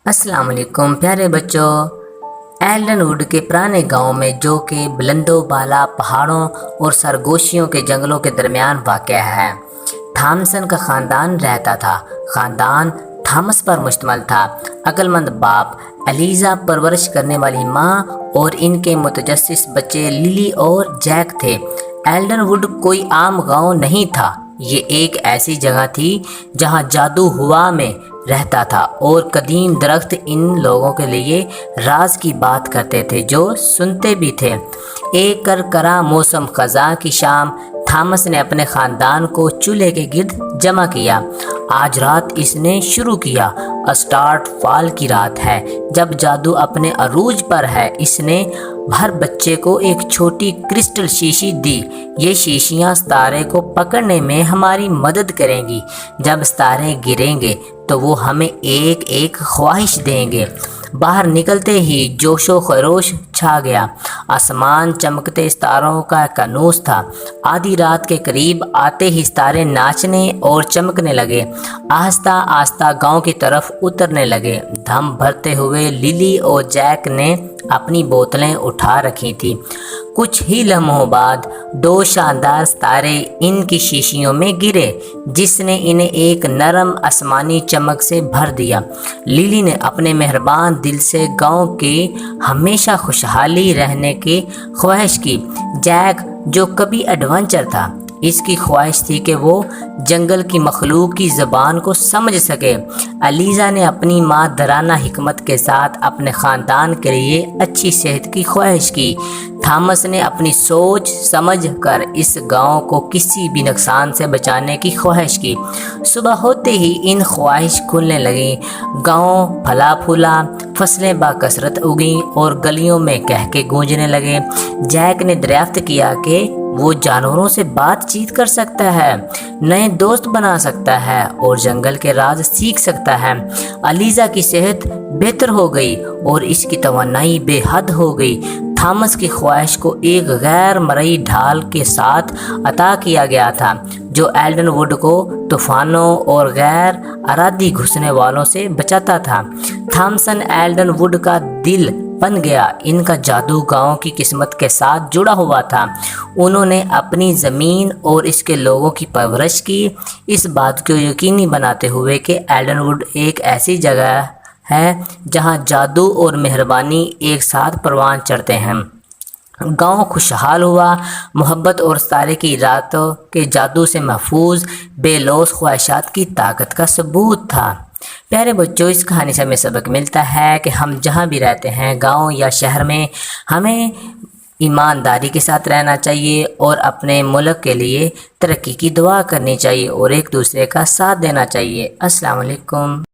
السلام علیکم پیارے بچوں۔ ایلڈن ووڈ کے پرانے گاؤں میں جو کہ بلند و بالا پہاڑوں اور سرگوشیوں کے جنگلوں کے درمیان واقع ہے، تھامسن کا خاندان رہتا تھا۔ خاندان تھامس پر مشتمل تھا، عقل مند باپ، ایلیزا پرورش کرنے والی ماں اور ان کے متجسس بچے للی اور جیک تھے۔ ایلڈن ووڈ کوئی عام گاؤں نہیں تھا، یہ ایک ایسی جگہ تھی جہاں جادو ہوا میں رہتا تھا اور قدیم درخت ان لوگوں کے لیے راز کی بات کرتے تھے جو سنتے بھی تھے۔ ایک کرکرا موسم خزاں کی شام تھامس نے اپنے خاندان کو چولہے کے گرد جمع کیا۔ آج رات اس نے شروع کیا، اسٹارٹ فال کی رات ہے، جب جادو اپنے عروج پر ہے۔ اس نے ہر بچے کو ایک چھوٹی کرسٹل شیشی دی۔ یہ شیشیاں ستارے کو پکڑنے میں ہماری مدد کریں گی۔ جب ستارے گریں گے تو وہ ہمیں ایک ایک خواہش دیں گے۔ باہر نکلتے ہی جوش و خروش چھا گیا۔ آسمان چمکتے ستاروں کا کانوس تھا۔ آدھی رات کے قریب آتے ہی ستارے ناچنے اور چمکنے لگے، آہستہ آہستہ گاؤں کی طرف اترنے لگے۔ دم بھرتے ہوئے للی اور جیک نے اپنی بوتلیں اٹھا رکھی تھی۔ کچھ ہی لمحوں بعد دو شاندار ستارے ان کی شیشیوں میں گرے، جس نے انہیں ایک نرم آسمانی چمک سے بھر دیا۔ للی نے اپنے مہربان دل سے گاؤں کی ہمیشہ خوشحالی رہنے کی خواہش کی۔ جیک جو کبھی ایڈونچر تھا، اس کی خواہش تھی کہ وہ جنگل کی مخلوق کی زبان کو سمجھ سکے۔ ایلیزا نے اپنی مادرانہ حکمت کے ساتھ اپنے خاندان کے لیے اچھی صحت کی خواہش کی۔ تھامس نے اپنی سوچ سمجھ کر اس گاؤں کو کسی بھی نقصان سے بچانے کی خواہش کی۔ صبح ہوتے ہی ان خواہش کھلنے لگیں۔ گاؤں پھلا پھولا، فصلیں باکثرت اگیں اور گلیوں میں قہقہے گونجنے لگے۔ جیک نے دریافت کیا کہ وہ جانوروں سے بات چیت کر سکتا ہے، نئے دوست بنا سکتا ہے اور جنگل کے راز سیکھ سکتا ہے۔ ایلیزا کی صحت بہتر ہو گئی اور اس کی توانائی بے حد ہو گئی۔ تھامس کی خواہش کو ایک غیر مرئی ڈھال کے ساتھ عطا کیا گیا تھا جو ایلڈن ووڈ کو طوفانوں اور غیر ارادی گھسنے والوں سے بچاتا تھا۔ تھامسن ایلڈن ووڈ کا دل بن گیا۔ ان کا جادو گاؤں کی قسمت کے ساتھ جڑا ہوا تھا۔ انہوں نے اپنی زمین اور اس کے لوگوں کی پرورش کی، اس بات کو یقینی بناتے ہوئے کہ ایلڈن ووڈ ایک ایسی جگہ ہے جہاں جادو اور مہربانی ایک ساتھ پروان چڑھتے ہیں۔ گاؤں خوشحال ہوا، محبت اور ستارے کی راتوں کے جادو سے محفوظ، بے لوث خواہشات کی طاقت کا ثبوت تھا۔ پیارے بچوں، اس کہانی سے ہمیں سبق ملتا ہے کہ ہم جہاں بھی رہتے ہیں، گاؤں یا شہر میں، ہمیں ایمانداری کے ساتھ رہنا چاہیے اور اپنے ملک کے لیے ترقی کی دعا کرنی چاہیے اور ایک دوسرے کا ساتھ دینا چاہیے۔ السلام علیکم۔